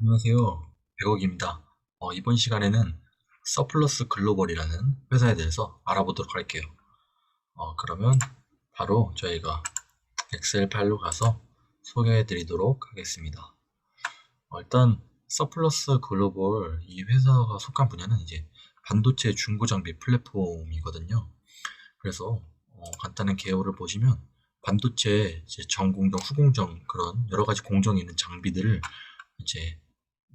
안녕하세요. 백억입니다. 이번 시간에는 서플러스 글로벌이라는 회사에 대해서 알아보도록 할게요. 그러면 바로 저희가 엑셀 파일로 가서 소개해 드리도록 하겠습니다. 일단 서플러스 글로벌 이 회사가 속한 분야는 이제 반도체 중고 장비 플랫폼이거든요. 그래서 간단한 개요를 보시면 반도체 이제 전공정, 후공정 그런 여러 가지 공정이 있는 장비들을 이제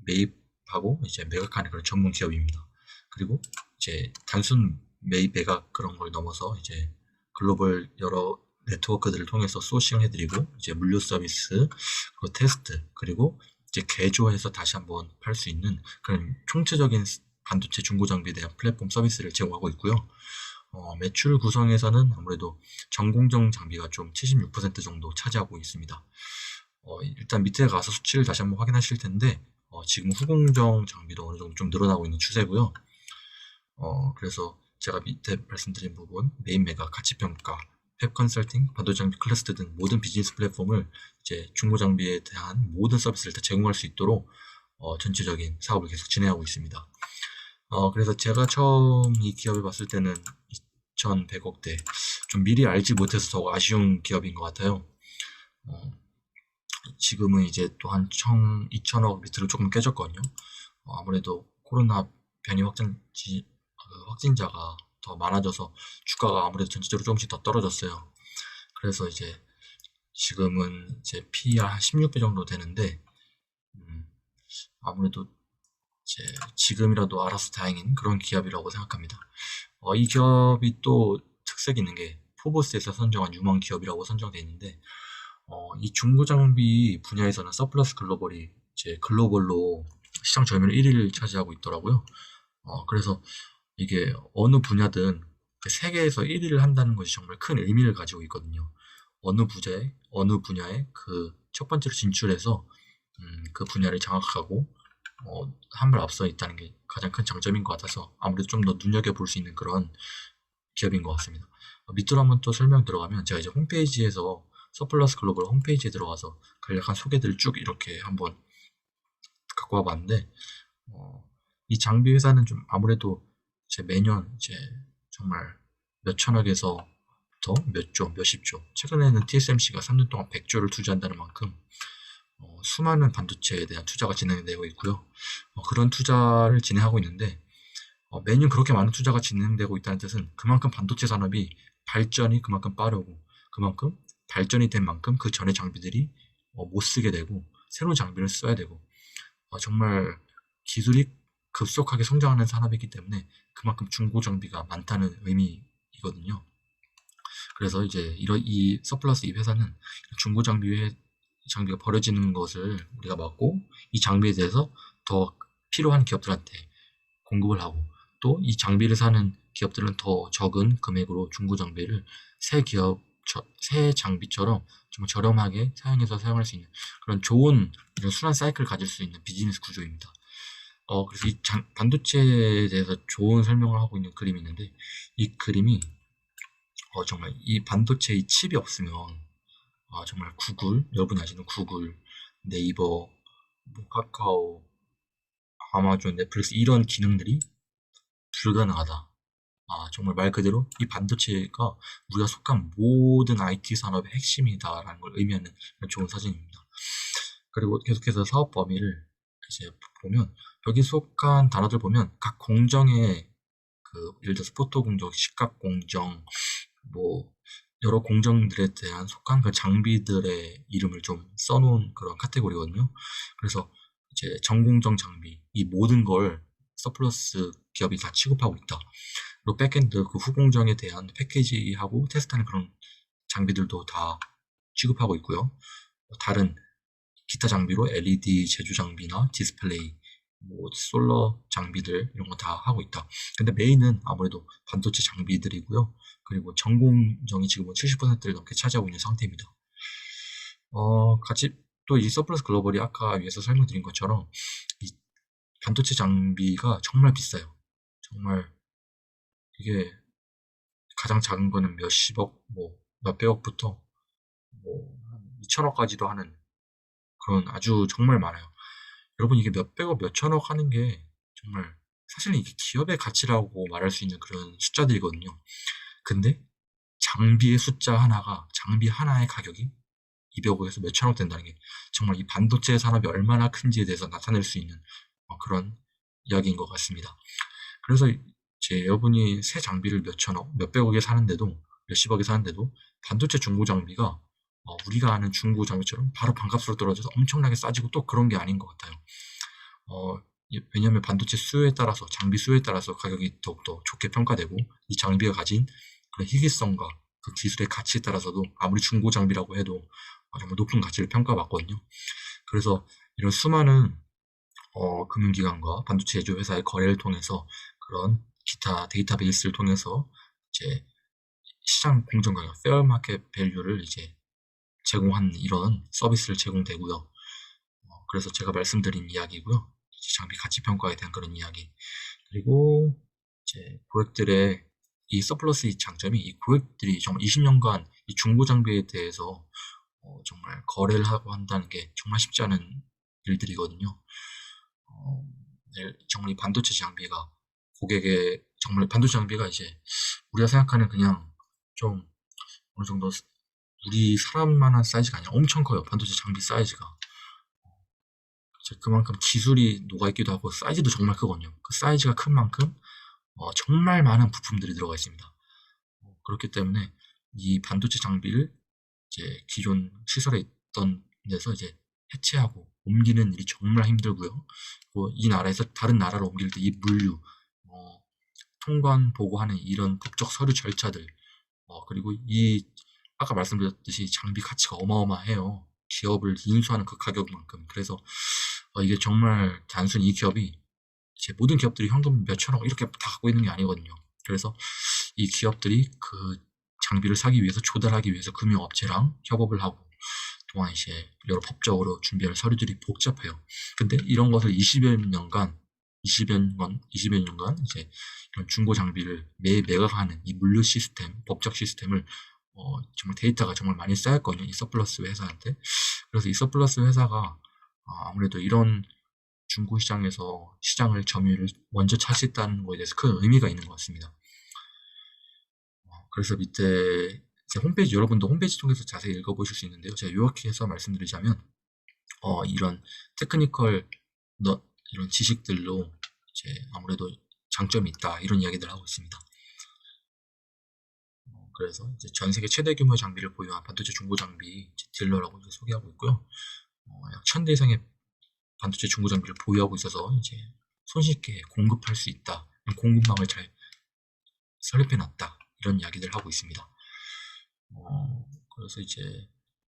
매입하고 이제 매각하는 그런 전문 기업입니다. 그리고 이제 단순 매입 매각 그런 걸 넘어서 이제 글로벌 여러 네트워크들을 통해서 소싱을 해드리고 이제 물류 서비스 그리고 테스트 그리고 이제 개조해서 다시 한번 팔 수 있는 그런 총체적인 반도체 중고 장비에 대한 플랫폼 서비스를 제공하고 있고요. 매출 구성에서는 아무래도 전공정 장비가 좀 76% 정도 차지하고 있습니다. 일단 밑에 가서 수치를 다시 한번 확인하실 텐데 지금 후공정 장비도 어느 정도 좀 늘어나고 있는 추세고요. 그래서 제가 밑에 말씀드린 부분 메인 매각, 가치평가, 웹 컨설팅, 반도체 장비 클래스터 등 모든 비즈니스 플랫폼을 이제 중고 장비에 대한 모든 서비스를 다 제공할 수 있도록 전체적인 사업을 계속 진행하고 있습니다. 그래서 제가 처음 이 기업을 봤을 때는 2,100억대 좀 미리 알지 못해서 더 아쉬운 기업인 것 같아요. 어, 지금은 이제 또 한 2천억 밑으로 조금 깨졌거든요. 아무래도 코로나 변이 확진자가 더 많아져서 주가가 아무래도 전체적으로 조금씩 더 떨어졌어요. 그래서 이제 지금은 이제 PER 한 16배 정도 되는데, 음, 아무래도 이제 지금이라도 알아서 다행인 그런 기업이라고 생각합니다. 이 기업이 또 특색이 있는 게 포브스에서 선정한 유망 기업이라고 선정되어 있는데, 이 중고 장비 분야에서는 서플러스 글로벌이 이제 글로벌로 시장 점유율 1위를 차지하고 있더라고요. 그래서 이게 어느 분야든 세계에서 1위를 한다는 것이 정말 큰 의미를 가지고 있거든요. 어느 분야에 그 첫 번째로 진출해서 그 분야를 장악하고 한 발 앞서 있다는 게 가장 큰 장점인 것 같아서 아무래도 좀 더 눈여겨볼 수 있는 그런 기업인 것 같습니다. 밑으로 한번 또 설명 들어가면 제가 이제 홈페이지에서 서플러스 글로벌 홈페이지에 들어가서 간략한 소개들을 쭉 이렇게 한번 갖고 와봤는데 이 장비 회사는 좀 아무래도 제 매년 이제 정말 몇 천억에서 몇 조, 몇십 조. 최근에는 TSMC가 3년 동안 100조를 투자한다는 만큼 수많은 반도체에 대한 투자가 진행되고 있고요. 그런 투자를 진행하고 있는데 매년 그렇게 많은 투자가 진행되고 있다는 뜻은 그만큼 반도체 산업이 발전이 그만큼 빠르고 그만큼 발전이 된 만큼 그 전의 장비들이 못 쓰게 되고 새로운 장비를 써야 되고 정말 기술이 급속하게 성장하는 산업이기 때문에 그만큼 중고 장비가 많다는 의미이거든요. 그래서 이제 이 서플러스 이 회사는 중고 장비가 버려지는 것을 우리가 막고 이 장비에 대해서 더 필요한 기업들한테 공급을 하고 또 이 장비를 사는 기업들은 더 적은 금액으로 중고 장비를 새 장비처럼 좀 저렴하게 사용해서 사용할 수 있는 그런 좋은 이런 순환 사이클을 가질 수 있는 비즈니스 구조입니다. 그래서 반도체에 대해서 좋은 설명을 하고 있는 그림이 있는데 이 그림이 정말 이 반도체 이 칩이 없으면 정말 여러분이 아시는 구글, 네이버, 뭐 카카오, 아마존, 넷플릭스 이런 기능들이 불가능하다. 정말 말 그대로 이 반도체가 우리가 속한 모든 IT 산업의 핵심이다라는 걸 의미하는 좋은 사진입니다. 그리고 계속해서 사업 범위를 이제 보면 여기 속한 단어들 보면 각 공정의 예를 들어서 포토 공정, 식각 공정, 뭐 여러 공정들에 대한 속한 그 장비들의 이름을 좀 써놓은 그런 카테고리거든요. 그래서 이제 전공정 장비 이 모든 걸 서플러스 기업이 다 취급하고 있다. 그리고 백엔드 그 후공정에 대한 패키지하고 테스트하는 그런 장비들도 다 취급하고 있고요. 다른 기타 장비로 LED 제조 장비나 디스플레이, 뭐 솔러 장비들 이런 거 다 하고 있다. 근데 메인은 아무래도 반도체 장비들이고요. 그리고 전공정이 지금은 70%를 넘게 차지하고 있는 상태입니다. 같이 또 이 서플러스 글로벌이 아까 위에서 설명드린 것처럼 이 반도체 장비가 정말 비싸요. 정말 이게 가장 작은 거는 몇십억, 뭐 몇백억부터 뭐 2천억까지도 하는 그런 아주 정말 많아요. 여러분 이게 몇백억, 몇천억 하는 게 정말 사실은 이게 기업의 가치라고 말할 수 있는 그런 숫자들이거든요. 근데 장비 하나의 가격이 200억에서 몇천억 된다는 게 정말 이 반도체 산업이 얼마나 큰지에 대해서 나타낼 수 있는 그런 이야기인 것 같습니다. 그래서 이제 여러분이 새 장비를 몇천억, 몇백억에 사는데도, 몇십억에 사는데도 반도체 중고 장비가 우리가 아는 중고 장비처럼 바로 반값으로 떨어져서 엄청나게 싸지고 또 그런 게 아닌 것 같아요. 왜냐하면 반도체 수요에 따라서, 장비 수요에 따라서 가격이 더욱더 좋게 평가되고, 이 장비가 가진 그런 희귀성과 그 기술의 가치에 따라서도 아무리 중고 장비라고 해도 정말 높은 가치를 평가받거든요. 그래서 이런 수많은 금융기관과 반도체 제조 회사의 거래를 통해서 그런 기타 데이터베이스를 통해서 이제 시장 공정가격, 페어 마켓 밸류를 이제 제공하는 이런 서비스를 제공되고요. 그래서 제가 말씀드린 이야기고요. 장비 가치 평가에 대한 그런 이야기. 그리고 이제 고객들의 이 서플러스의 장점이 이 고객들이 정말 20년간 이 중고 장비에 대해서 정말 거래를 하고 한다는 게 정말 쉽지 않은 일들이거든요. 정말 이 반도체 장비가 정말 반도체 장비가 이제 우리가 생각하는 그냥 좀 어느 정도 우리 사람만한 사이즈가 아니라 엄청 커요. 반도체 장비 사이즈가. 그만큼 기술이 녹아있기도 하고 사이즈도 정말 크거든요. 그 사이즈가 큰 만큼 정말 많은 부품들이 들어가 있습니다. 그렇기 때문에 이 반도체 장비를 이제 기존 시설에 있던 데서 이제 해체하고 옮기는 일이 정말 힘들고요. 이 나라에서 다른 나라로 옮길 때 이 물류, 통관 보고하는 이런 법적 서류 절차들, 그리고 아까 말씀드렸듯이 장비 가치가 어마어마해요. 기업을 인수하는 그 가격만큼. 그래서 이게 정말 단순히 이 기업이 이제 모든 기업들이 현금 몇천억 이렇게 다 갖고 있는 게 아니거든요. 그래서 이 기업들이 그 장비를 사기 위해서 조달하기 위해서 금융업체랑 협업을 하고 동안 이제 여러 법적으로 준비할 서류들이 복잡해요. 근데 이런 것을 20여 년간 이제 이런 중고 장비를 매각하는 이 물류 시스템, 법적 시스템을 정말 데이터가 정말 많이 쌓였거든요. 이 서플러스 회사한테. 그래서 이 서플러스 회사가 아무래도 이런 중고 시장에서 시장을 점유율을 먼저 차지했다는 거에 대해서 큰 의미가 있는 것 같습니다. 그래서 밑에 제 홈페이지, 여러분도 홈페이지 통해서 자세히 읽어보실 수 있는데요. 제가 요약해서 말씀드리자면 이런 테크니컬 이런 지식들로 이제 아무래도 장점이 있다 이런 이야기들 하고 있습니다. 그래서 이제 전 세계 최대 규모의 장비를 보유한 반도체 중고 장비 딜러라고 이제 소개하고 있고요. 약 1000대 이상의 반도체 중고 장비를 보유하고 있어서 이제 손쉽게 공급할 수 있다. 공급망을 잘 설립해놨다. 이런 이야기들 하고 있습니다. 그래서 이제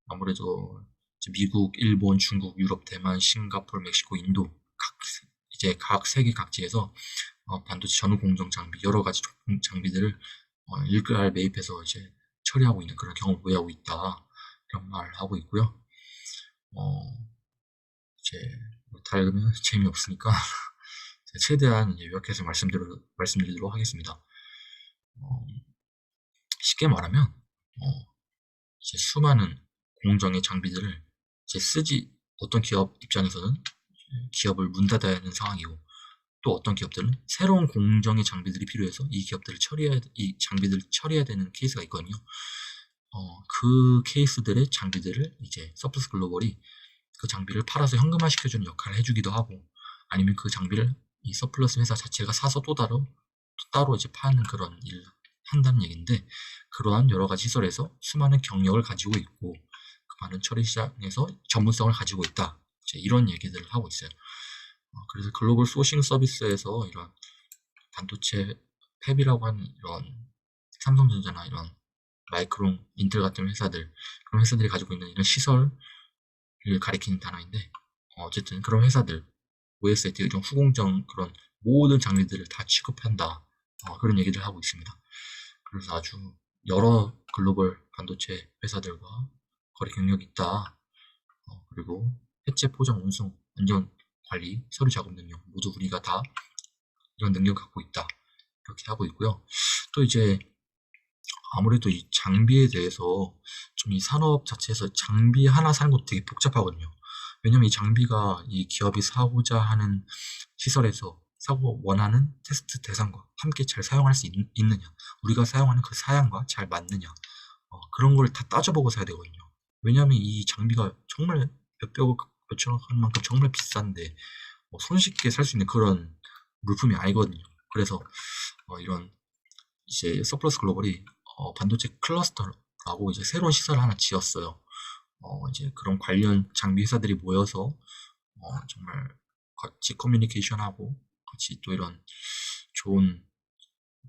아무래도 이제 미국, 일본, 중국, 유럽, 대만, 싱가포르, 멕시코, 인도 각 세계 각지에서 반도체 전후 공정 장비 여러 가지 장비들을 일괄 매입해서 이제 처리하고 있는 그런 경험을 보유하고 있다. 이런 말을 하고 있고요. 이제 다 읽으면 재미없으니까 최대한 요약해서 말씀드리도록 하겠습니다. 쉽게 말하면 이제 수많은 공정의 장비들을 이제 어떤 기업 입장에서는 기업을 문 닫아야 하는 상황이고 또 어떤 기업들은 새로운 공정의 장비들이 필요해서 이 장비들을 처리해야 되는 케이스가 있거든요. 그 케이스들의 장비들을 이제 서플러스 글로벌이 그 장비를 팔아서 현금화 시켜주는 역할을 해주기도 하고 아니면 그 장비를 이 서플러스 회사 자체가 사서 또 따로 이제 파는 그런 일을 한다는 얘기인데 그러한 여러 가지 시설에서 수많은 경력을 가지고 있고 그 많은 처리 시장에서 전문성을 가지고 있다. 이제 이런 얘기들을 하고 있어요. 그래서 글로벌 소싱 서비스에서 이런 반도체 팹이라고 하는 이런 삼성전자나 이런 마이크론, 인텔 같은 그런 회사들이 가지고 있는 이런 시설을 가리키는 단어인데 어쨌든 그런 회사들 OSAT, 이런 후공정 그런 모든 장비들을 다 취급한다. 그런 얘기를 하고 있습니다. 그래서 아주 여러 글로벌 반도체 회사들과 거래 경력이 있다. 그리고 해체, 포장, 운송, 안전 관리, 서류 작업 능력 모두 우리가 다 이런 능력을 갖고 있다. 이렇게 하고 있고요. 또 이제 아무래도 이 장비에 대해서 좀 이 산업 자체에서 장비 하나 사는 것도 되게 복잡하거든요. 왜냐면 이 장비가 이 기업이 사고자 하는 시설에서 사고 원하는 테스트 대상과 함께 잘 사용할 수 있느냐, 우리가 사용하는 그 사양과 잘 맞느냐, 그런 걸 다 따져보고 사야 되거든요. 왜냐하면 이 장비가 정말 몇백억, 몇천억 하는 만큼 정말 비싼데 손쉽게 살 수 있는 그런 물품이 아니거든요. 그래서 이런 이제 서플러스 글로벌이 반도체 클러스터라고 이제 새로운 시설을 하나 지었어요. 이제 그런 관련 장비 회사들이 모여서 정말 같이 커뮤니케이션하고 같이 또 이런 좋은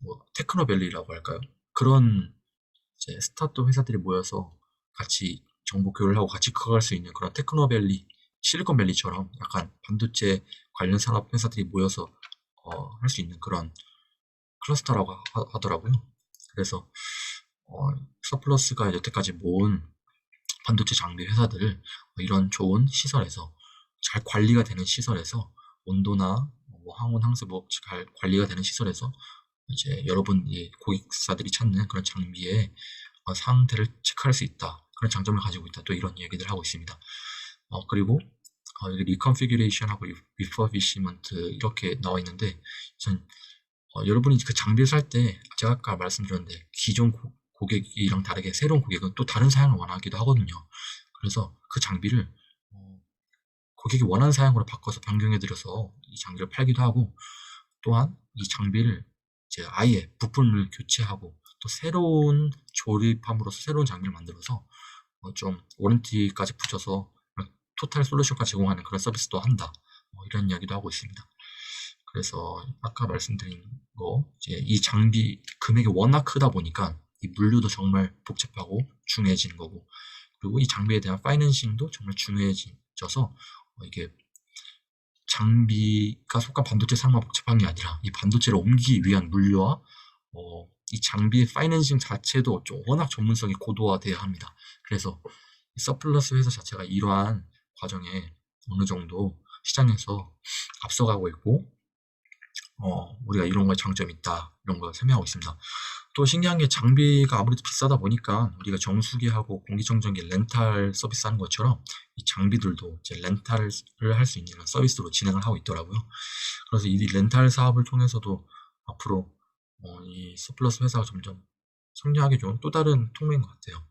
뭐 테크노밸리라고 할까요? 그런 이제 스타트업 회사들이 모여서 같이 정보 교류를 하고 같이 커갈 수 있는 그런 테크노밸리, 실리콘밸리처럼 약간 반도체 관련 산업 회사들이 모여서 할 수 있는 그런 클러스터라고 하더라고요. 그래서 서플러스가 여태까지 모은 반도체 장비 회사들을 이런 좋은 시설에서 잘 관리가 되는 시설에서 온도나 뭐 항온 항수 잘 관리가 되는 시설에서 이제 여러분 고객사들이 찾는 그런 장비의 상태를 체크할 수 있다. 그런 장점을 가지고 있다. 또 이런 얘기를 하고 있습니다. 그리고 리컨피규레이션하고 리퍼비시먼트 이렇게 나와 있는데 여러분이 그 장비를 살 때 제가 아까 말씀드렸는데 기존 고객이랑 다르게 새로운 고객은 또 다른 사양을 원하기도 하거든요. 그래서 그 장비를 고객이 원하는 사양으로 바꿔서 변경해드려서 이 장비를 팔기도 하고, 또한 이 장비를 이제 아예 부품을 교체하고 또 새로운 조립함으로써 새로운 장비를 만들어서 좀 워런티까지 붙여서 토탈 솔루션까지 제공하는 그런 서비스도 한다. 이런 이야기도 하고 있습니다. 그래서 아까 말씀드린 거 이제 이 장비 금액이 워낙 크다 보니까 이 물류도 정말 복잡하고 중요해지는 거고, 그리고 이 장비에 대한 파이낸싱도 정말 중요해져서 이게 장비가 속한 반도체 산업만 복잡한 게 아니라 이 반도체를 옮기기 위한 물류와 이 장비의 파이낸싱 자체도 좀 워낙 전문성이 고도화돼야 합니다. 그래서 이 서플러스 회사 자체가 이러한 과정에 어느 정도 시장에서 앞서가고 있고, 우리가 이런 거에 장점이 있다, 이런 걸 설명하고 있습니다. 또 신기한 게 장비가 아무래도 비싸다 보니까 우리가 정수기하고 공기청정기 렌탈 서비스 하는 것처럼 이 장비들도 이제 렌탈을 할 수 있는 서비스로 진행을 하고 있더라고요. 그래서 이 렌탈 사업을 통해서도 앞으로 이 서플러스 회사가 점점 성장하기 좋은 또 다른 통로인 것 같아요.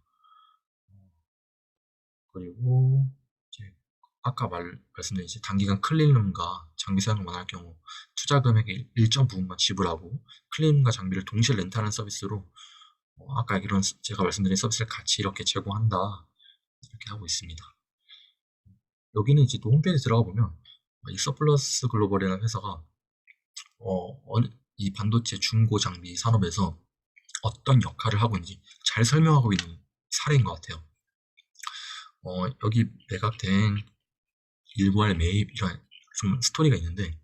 그리고 이제 아까 말씀드린 이제 단기간 클린룸과 장비 사용을 원할 경우 투자 금액의 일정 부분만 지불하고 클린룸과 장비를 동시에 렌탈하는 서비스로 아까 이런 제가 말씀드린 서비스를 같이 이렇게 제공한다, 이렇게 하고 있습니다. 여기는 이제 또 홈페이지 들어가 보면 이 서플러스 글로벌이라는 회사가 이 반도체 중고 장비 산업에서 어떤 역할을 하고 있는지 잘 설명하고 있는 사례인 것 같아요. 여기 매각된 일괄 매입 이런 좀 스토리가 있는데,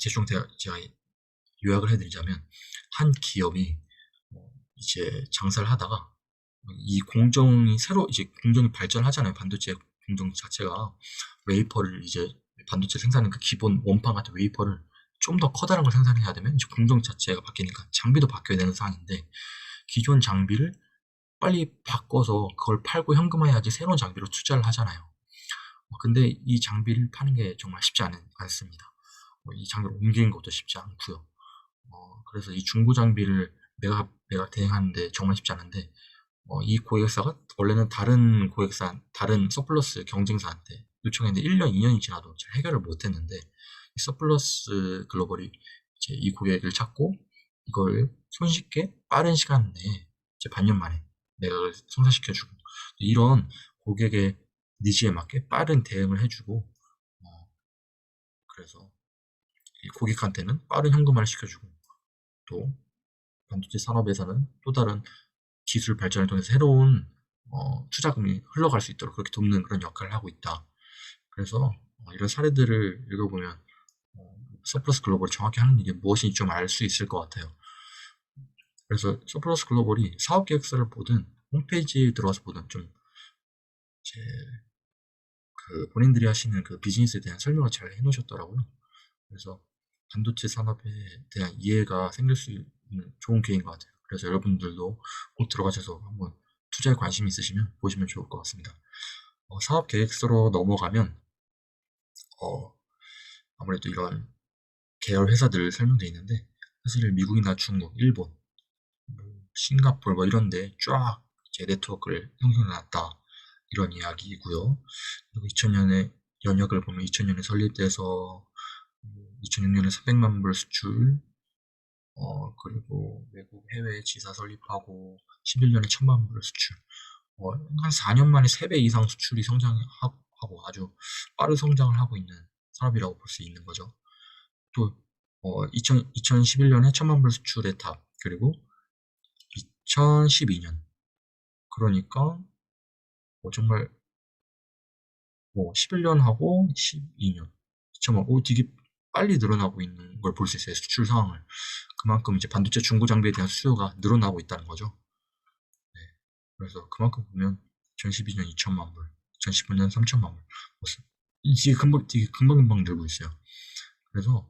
대충 제가 요약을 해드리자면 한 기업이 이제 장사를 하다가 이 공정이 이제 공정이 발전하잖아요. 반도체 공정 자체가 웨이퍼를 이제 반도체 생산하는 그 기본 원판 같은 웨이퍼를 좀 더 커다란 걸 생산해야 되면 이제 공정 자체가 바뀌니까 장비도 바뀌어야 되는 상황인데, 기존 장비를 빨리 바꿔서 그걸 팔고 현금화해야지 새로운 장비로 투자를 하잖아요. 근데 이 장비를 파는 게 정말 쉽지 않습니다. 이 장비를 옮기는 것도 쉽지 않고요. 그래서 이 중고 장비를 매각 대행하는데 정말 쉽지 않은데, 이 고객사가 원래는 다른 고객사, 다른 서플러스 경쟁사한테 요청했는데 1년, 2년이 지나도 잘 해결을 못했는데, 이 서플러스 글로벌이 이제 이 고객을 찾고 이걸 손쉽게 빠른 시간 내에 이제 반년 만에 매각을 성사시켜주고, 이런 고객의 니즈에 맞게 빠른 대응을 해주고, 그래서 이 고객한테는 빠른 현금화를 시켜주고, 또 반도체 산업에서는 또 다른 기술 발전을 통해서 새로운 투자금이 흘러갈 수 있도록 그렇게 돕는 그런 역할을 하고 있다. 그래서 이런 사례들을 읽어보면 서플러스 글로벌이 정확히 하는 일이 무엇인지 좀 알 수 있을 것 같아요. 그래서 서플러스 글로벌이 사업 계획서를 보든 홈페이지에 들어가서 보든 좀 이제 그 본인들이 하시는 그 비즈니스에 대한 설명을 잘 해놓으셨더라고요. 그래서 반도체 산업에 대한 이해가 생길 수 있는 좋은 기회인 것 같아요. 그래서 여러분들도 꼭 들어가셔서 한번 투자에 관심 있으시면 보시면 좋을 것 같습니다. 사업 계획서로 넘어가면 어, 아무래도 이런 계열 회사들 설명되어 있는데 사실 미국이나 중국, 일본, 뭐 싱가포르 뭐 이런데 쫙 이제 네트워크를 형성해놨다 이런 이야기이고요. 그리고 2000년에 연역을 보면 2000년에 설립돼서 2006년에 300만 불 수출, 그리고 외국 해외 지사 설립하고 11년에 1000만 불 수출, 한 4년 만에 3배 이상 수출이 성장하고 아주 빠른 성장을 하고 있는 산업이라고 볼 수 있는 거죠. 또 2011년에 1000만 불 수출의 탑, 그리고 2012년, 그러니까 정말 11년하고 12년, 2천만, 되게 빨리 늘어나고 있는 걸 볼 수 있어요. 수출 상황을. 그만큼 이제 반도체 중고 장비에 대한 수요가 늘어나고 있다는 거죠. 네. 그래서 그만큼 보면 2012년 2천만 불, 2015년 3천만 불, 되게 금방금방 늘고 있어요. 그래서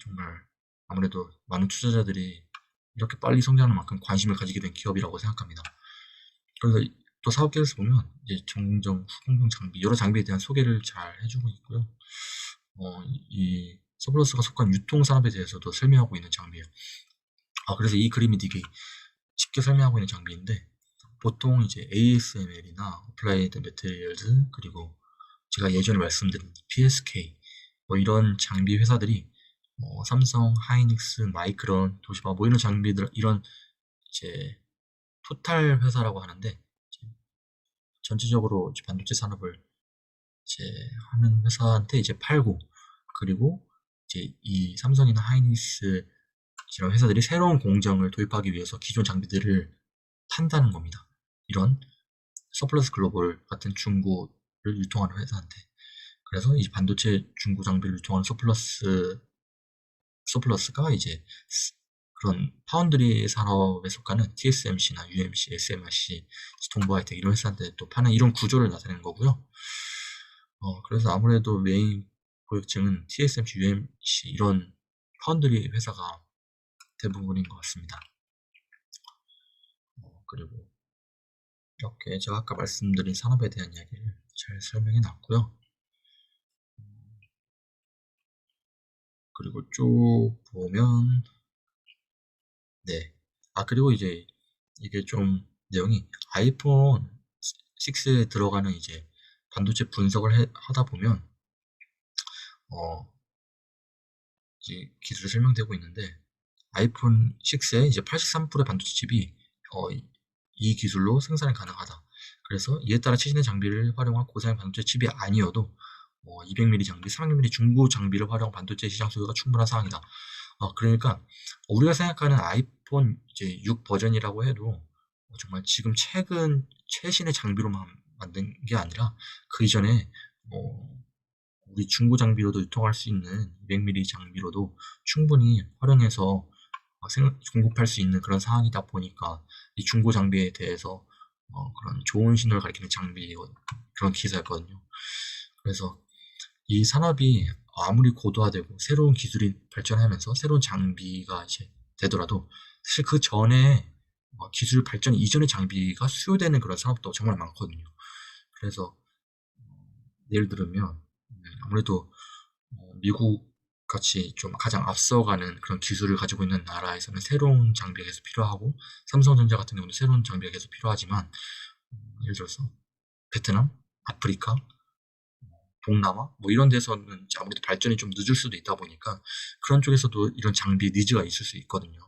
정말 아무래도 많은 투자자들이 이렇게 빨리 성장하는 만큼 관심을 가지게 된 기업이라고 생각합니다. 그래서 또 사업 계획에서 보면 이제 정정, 후공정 장비, 여러 장비에 대한 소개를 잘 해주고 있고요. 이 서플러스가 속한 유통산업에 대해서도 설명하고 있는 장비예요. 그래서 이 그림이 되게 쉽게 설명하고 있는 장비인데, 보통 이제 ASML이나 어플라이드 매테리얼즈, 그리고 제가 예전에 말씀드린 PSK 뭐 이런 장비 회사들이 삼성, 하이닉스, 마이크론, 도시바 뭐 이런 장비들, 이런 이제 토탈 회사라고 하는데, 전체적으로 반도체 산업을 이제 하는 회사한테 이제 팔고, 그리고 이제 이 삼성이나 하이닉스 이런 회사들이 새로운 공정을 도입하기 위해서 기존 장비들을 판다는 겁니다. 이런 서플러스 글로벌 같은 중고를 유통하는 회사한테. 그래서 이 반도체 중고 장비를 유통하는 서플러스가 이제 그런 파운드리 산업에 속하는 TSMC나 UMC, SMRC, 동부하이텍 이런 회사한테 또 파는 이런 구조를 나타내는 거고요. 그래서 아무래도 메인 고객층은 TSMC, UMC 이런 파운드리 회사가 대부분인 것 같습니다. 그리고 이렇게 제가 아까 말씀드린 산업에 대한 이야기를 잘 설명해 놨고요. 그리고 쭉 보면, 네. 그리고 이제 이게 좀 내용이 아이폰 6에 들어가는 이제 반도체 분석을 하다 보면, 어, 이제 기술이 설명되고 있는데, 아이폰 6에 이제 83%의 반도체 칩이 이 기술로 생산이 가능하다. 그래서 이에 따라 최신의 장비를 활용한 고사양 반도체 칩이 아니어도 200mm 장비, 300mm 중고 장비를 활용한 반도체 시장 소유가 충분한 상황이다. 그러니까 우리가 생각하는 아이폰 이제 6 버전이라고 해도 정말 지금 최신의 장비로만 만든 게 아니라 그 이전에 우리 중고 장비로도 유통할 수 있는 200mm 장비로도 충분히 활용해서 공급할 수 있는 그런 상황이다 보니까 이 중고 장비에 대해서 그런 좋은 신호를 가리키는 장비, 그런 기사였거든요. 그래서 이 산업이 아무리 고도화되고 새로운 기술이 발전하면서 새로운 장비가 이제 되더라도 사실 그 전에 기술 발전 이전의 장비가 수요되는 그런 산업도 정말 많거든요. 그래서 예를 들면 아무래도 미국 같이 좀 가장 앞서가는 그런 기술을 가지고 있는 나라에서는 새로운 장비가 계속 필요하고, 삼성전자 같은 경우는 새로운 장비가 계속 필요하지만, 예를 들어서 베트남, 아프리카, 동남아 뭐 이런 데서는 아무래도 발전이 좀 늦을 수도 있다 보니까 그런 쪽에서도 이런 장비 니즈가 있을 수 있거든요.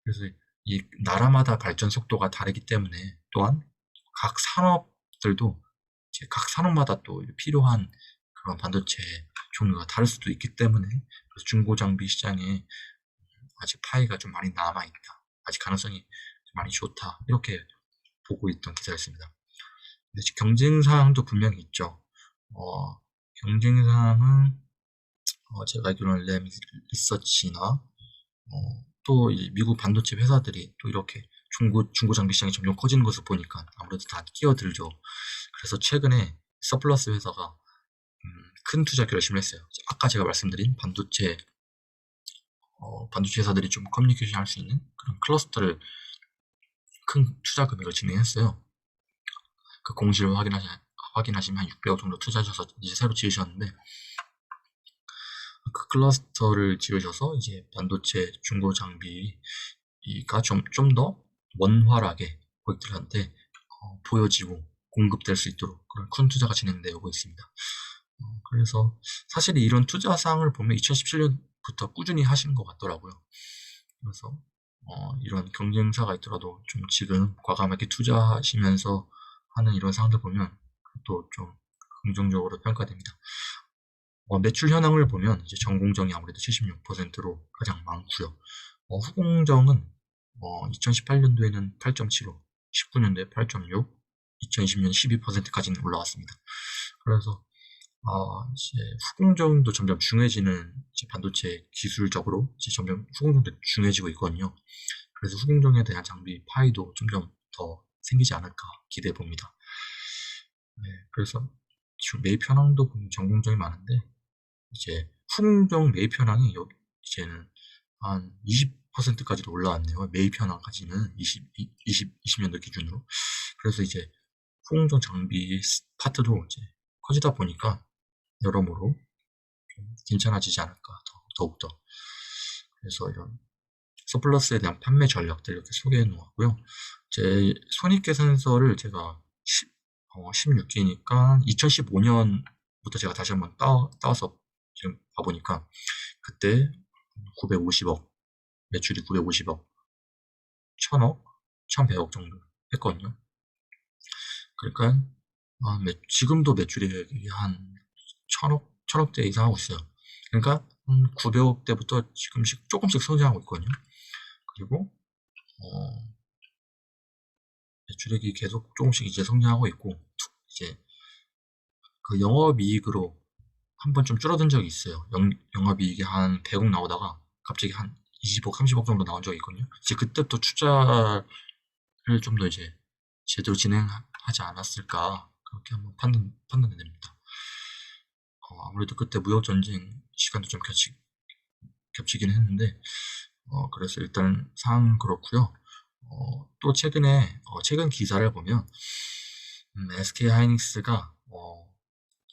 그래서 이 나라마다 발전 속도가 다르기 때문에, 또한 각 산업들도 이제 각 산업마다 또 필요한 그런 반도체 종류가 다를 수도 있기 때문에, 그래서 중고 장비 시장에 아직 파이가 좀 많이 남아 있다, 아직 가능성이 많이 좋다, 이렇게 보고 있던 기사였습니다. 근데 경쟁 사항도 분명히 있죠. 경쟁 사항은 제가 알기로는 램 리서치나 또 이 미국 반도체 회사들이 또 이렇게 중고 장비 시장이 점점 커지는 것을 보니까 아무래도 다 끼어들죠. 그래서 최근에 서플러스 회사가 큰 투자 결심을 했어요. 아까 제가 말씀드린 반도체 회사들이 좀 커뮤니케이션 할 수 있는 그런 클러스터를 큰 투자 금액을 진행했어요. 그 공시를 확인하시면 한 600억 정도 투자하셔서 이제 새로 지으셨는데, 그 클러스터를 지으셔서 이제 반도체 중고 장비가 좀 더 원활하게 고객들한테 보여지고 공급될 수 있도록 그런 큰 투자가 진행되고 있습니다. 그래서 사실 이런 투자 사항을 보면 2017년부터 꾸준히 하신 것 같더라고요. 그래서 이런 경쟁사가 있더라도 좀 지금 과감하게 투자하시면서 하는 이런 상황들 보면 또 좀 긍정적으로 평가됩니다. 매출 현황을 보면 이제 전공정이 아무래도 76%로 가장 많고요. 후공정은 2018년도에는 8.75, 19년도에 8.6, 2020년 12%까지는 올라왔습니다. 그래서 이제 후공정도 점점 중요해지는 이제 반도체 기술적으로 이제 점점 후공정도 중요해지고 있거든요. 그래서 후공정에 대한 장비 파이도 점점 더 생기지 않을까 기대해 봅니다. 네, 그래서 지금 매입 현황도 보면 전공정이 많은데 이제 후공정 매입 현황이 이제는 한 20%까지도 올라왔네요. 매입 현황까지는 20년도 기준으로. 그래서 이제 후공정 장비 파트도 이제 커지다 보니까 여러모로 좀 괜찮아지지 않을까 더욱더. 그래서 이런 서플러스에 대한 판매 전략들 이렇게 소개해 놓았고요. 제 손익계산서를 제가 16기니까 2015년부터 제가 다시 한번 따와서 지금 봐보니까 그때 950억, 매출이 950억, 1000억, 1100억 정도 했거든요. 그러니까 지금도 매출이 한 1000억대 이상 하고 있어요. 그러니까 900억대부터 지금씩 조금씩 성장하고 있거든요. 그리고 매출액이 계속 조금씩 이제 성장하고 있고 이제 그 영업이익으로 한번 좀 줄어든 적이 있어요. 영업이익이 한 100억 나오다가 갑자기 한 20억, 30억 정도 나온 적이 있거든요. 이제 그때부터 투자를 좀 더 이제 제대로 진행하지 않았을까 그렇게 한번 판단이 됩니다. 아무래도 그때 무역 전쟁 시간도 좀 겹치긴 했는데 그래서 일단 상황은 그렇고요. 또 최근 기사를 보면 SK 하이닉스가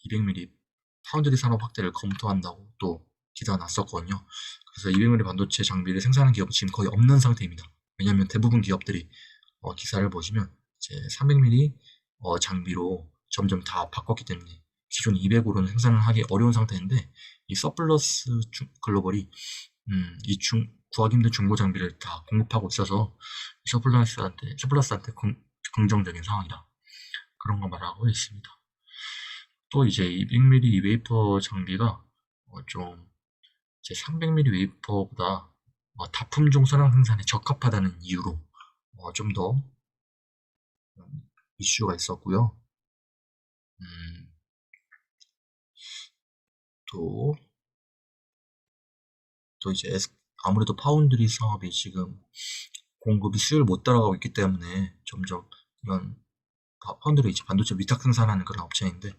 200mm 파운드리 산업 확대를 검토한다고 또 기사가 났었거든요. 그래서 200mm 반도체 장비를 생산하는 기업은 지금 거의 없는 상태입니다. 왜냐하면 대부분 기업들이 기사를 보시면 이제 300mm 장비로 점점 다 바꿨기 때문에 기존 200으로는 생산을 하기 어려운 상태인데 이 서플러스 글로벌이 구하기 힘든 중고 장비를 다 공급하고 있어서 서플러스한테 긍정적인 상황이다. 그런 거 말하고 있습니다. 또 이제 200mm 웨이퍼 장비가 좀 이제 300mm 웨이퍼보다 다품종 선형 생산에 적합하다는 이유로 좀 더 이슈가 있었고요. 또 이제 아무래도 파운드리 사업이 지금 공급이 수요를 못 따라가고 있기 때문에 점점 이런 파운드리 이제 반도체 위탁 생산하는 그런 업체인데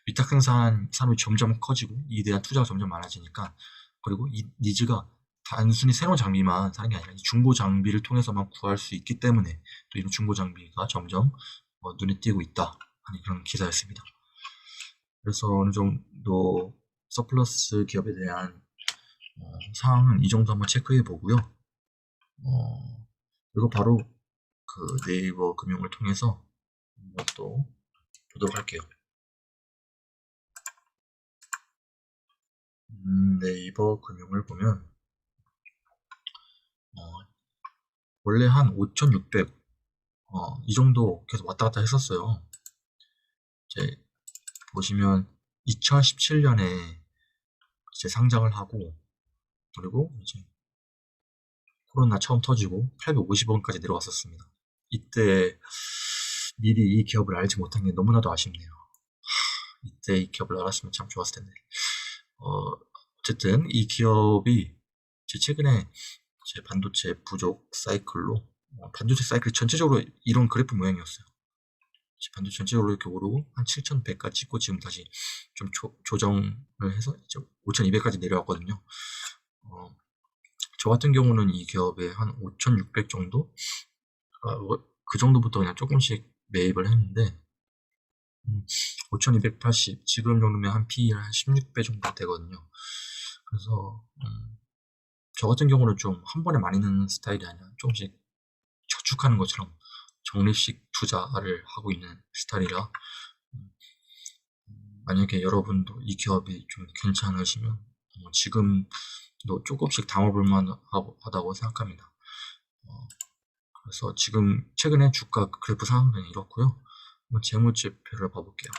위탁 생산 산업이 점점 커지고 이에 대한 투자가 점점 많아지니까 그리고 이 니즈가 단순히 새로운 장비만 사는 게 아니라 중고 장비를 통해서만 구할 수 있기 때문에 또 이런 중고 장비가 점점 눈에 띄고 있다 하는 그런 기사였습니다. 그래서 어느 정도 서플러스 기업에 대한 사항은 이 정도 한번 체크해 보고요. 그리고 바로 그 네이버 금융을 통해서 또 보도록 할게요. 네이버 금융을 보면 원래 한 5,600, 이 정도 계속 왔다 갔다 했었어요. 이제 보시면 2017년에 이제 상장을 하고 그리고 이제 코로나 처음 터지고 850원까지 내려왔었습니다. 이때 미리 이 기업을 알지 못한 게 너무나도 아쉽네요. 이때 이 기업을 알았으면 참 좋았을 텐데. 어쨌든 이 기업이 최근에 반도체 부족 사이클로 반도체 사이클 전체적으로 이런 그래프 모양이었어요. 반도체 전체적으로 이렇게 오르고 한 7,100까지 찍고 지금 다시 좀 조정을 해서 이제 5,200까지 내려왔거든요. 저 같은 경우는 이 기업에 한 5,600 정도? 그 정도부터 그냥 조금씩 매입을 했는데 5280 지금 정도면 한 PE 한 16배 정도 되거든요. 그래서 저 같은 경우는 좀 한 번에 많이 넣는 스타일이 아니라 조금씩 저축하는 것처럼 적립식 투자를 하고 있는 스타일이라 만약에 여러분도 이 기업이 좀 괜찮으시면 지금도 조금씩 담아볼 만하다고 생각합니다. 그래서 지금 최근에 주가 그래프 상황은 이렇고요. 한번 재무제표를 봐볼게요.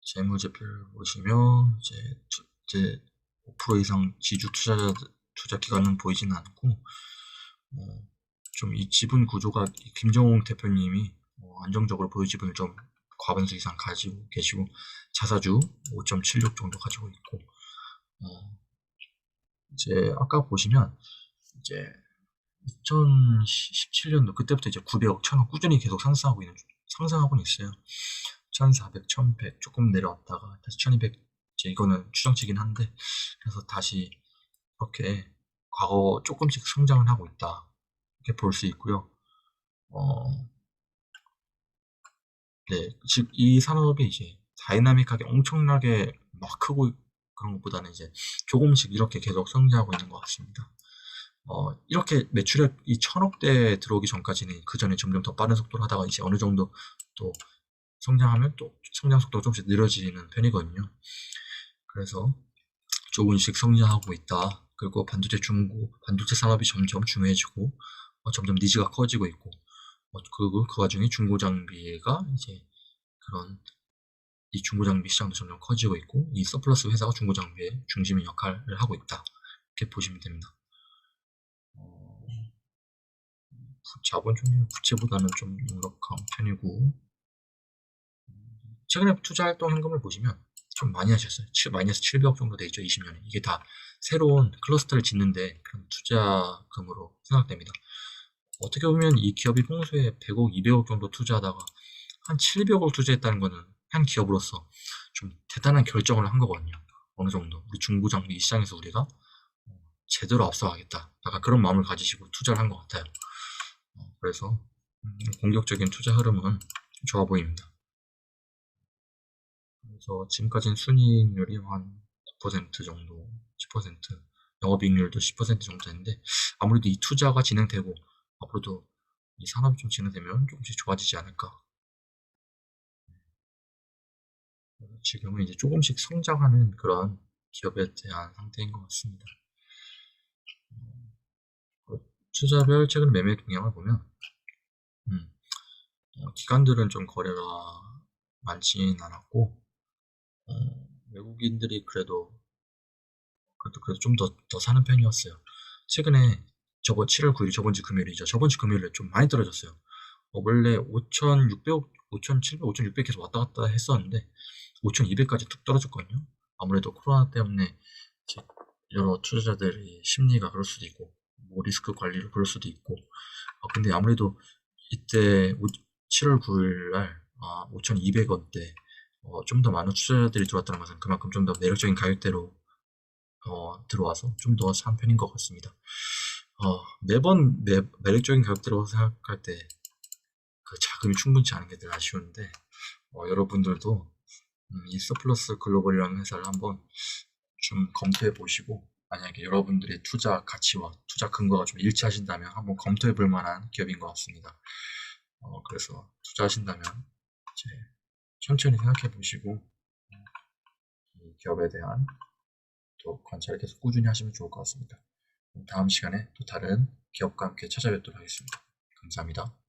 재무제표를 보시면 이제 5% 이상 지주 투자 기간은 보이지는 않고 좀 이 지분 구조가 김정웅 대표님이 안정적으로 보유 지분을 좀 과반수 이상 가지고 계시고 자사주 5.76 정도 가지고 있고 이제 아까 보시면 이제 2017년도 그때부터 이제 900억, 1000억 꾸준히 계속 상승하고는 있어요. 1400, 1100 조금 내려왔다가 다시 1200 이제 이거는 추정치긴 한데 그래서 다시 이렇게 과거 조금씩 성장을 하고 있다 이렇게 볼 수 있고요. 네, 즉 이 산업이 이제 다이나믹하게 엄청나게 막 크고 그런 것보다는 이제 조금씩 이렇게 계속 성장하고 있는 것 같습니다. 이렇게 매출액이 1000억대에 들어오기 전까지는 그 전에 점점 더 빠른 속도로 하다가 이제 어느 정도 또 성장하면 또 성장 속도가 조금씩 느려지는 편이거든요. 그래서 조금씩 성장하고 있다. 그리고 반도체 산업이 점점 중요해지고 점점 니즈가 커지고 있고 그리고 그 와중에 중고 장비가 이제 그런 이 중고 장비 시장도 점점 커지고 있고 이 서플러스 회사가 중고 장비의 중심의 역할을 하고 있다. 이렇게 보시면 됩니다. 자본 종류 부채보다는 좀 넉넉한 편이고 최근에 투자 활동 현금을 보시면 좀 많이 하셨어요. 마이너스 700억 정도 돼 있죠. 20년에. 이게 다 새로운 클러스터를 짓는데 그런 투자금으로 생각됩니다. 어떻게 보면 이 기업이 평소에 100억, 200억 정도 투자하다가 한 700억 투자했다는 거는 한 기업으로서 좀 대단한 결정을 한 거거든요. 어느 정도 우리 중고장비 시장에서 우리가 제대로 앞서가겠다. 약간 그런 마음을 가지시고 투자를 한 것 같아요. 그래서 공격적인 투자 흐름은 좋아 보입니다. 그래서 지금까지는 순이익률이 한 9% 정도, 10%, 영업이익률도 10% 정도 되는데 아무래도 이 투자가 진행되고 앞으로도 이 산업이 좀 진행되면 조금씩 좋아지지 않을까. 지금은 이제 조금씩 성장하는 그런 기업에 대한 상태인 것 같습니다. 투자별 최근 매매 동향을 보면 기관들은 좀 거래가 많지는 않았고 외국인들이 그래도 좀 더 사는 편이었어요. 최근에 7월 9일 저번 주 금요일이죠. 저번 주 금요일에 좀 많이 떨어졌어요. 원래 5,600, 5,700, 5,600 계속 왔다 갔다 했었는데 5,200까지 툭 떨어졌거든요. 아무래도 코로나 때문에 여러 투자자들의 심리가 그럴 수도 있고 뭐 리스크 관리로 그럴 수도 있고 근데 아무래도 이때 7월 9일 날 5,200원대 좀 더 많은 투자자들이 들어왔다는 것은 그만큼 좀 더 매력적인 가격대로 들어와서 좀 더 산 편인 것 같습니다. 매번 매력적인 가격대로 생각할 때 그 자금이 충분치 않은 게 늘 아쉬운데 여러분들도 이 서플러스 글로벌이라는 회사를 한번 좀 검토해 보시고 만약에 여러분들의 투자 가치와 투자 근거가 좀 일치하신다면 한번 검토해 볼 만한 기업인 것 같습니다. 그래서 투자하신다면 이제 천천히 생각해 보시고 이 기업에 대한 또 관찰을 계속 꾸준히 하시면 좋을 것 같습니다. 다음 시간에 또 다른 기업과 함께 찾아뵙도록 하겠습니다. 감사합니다.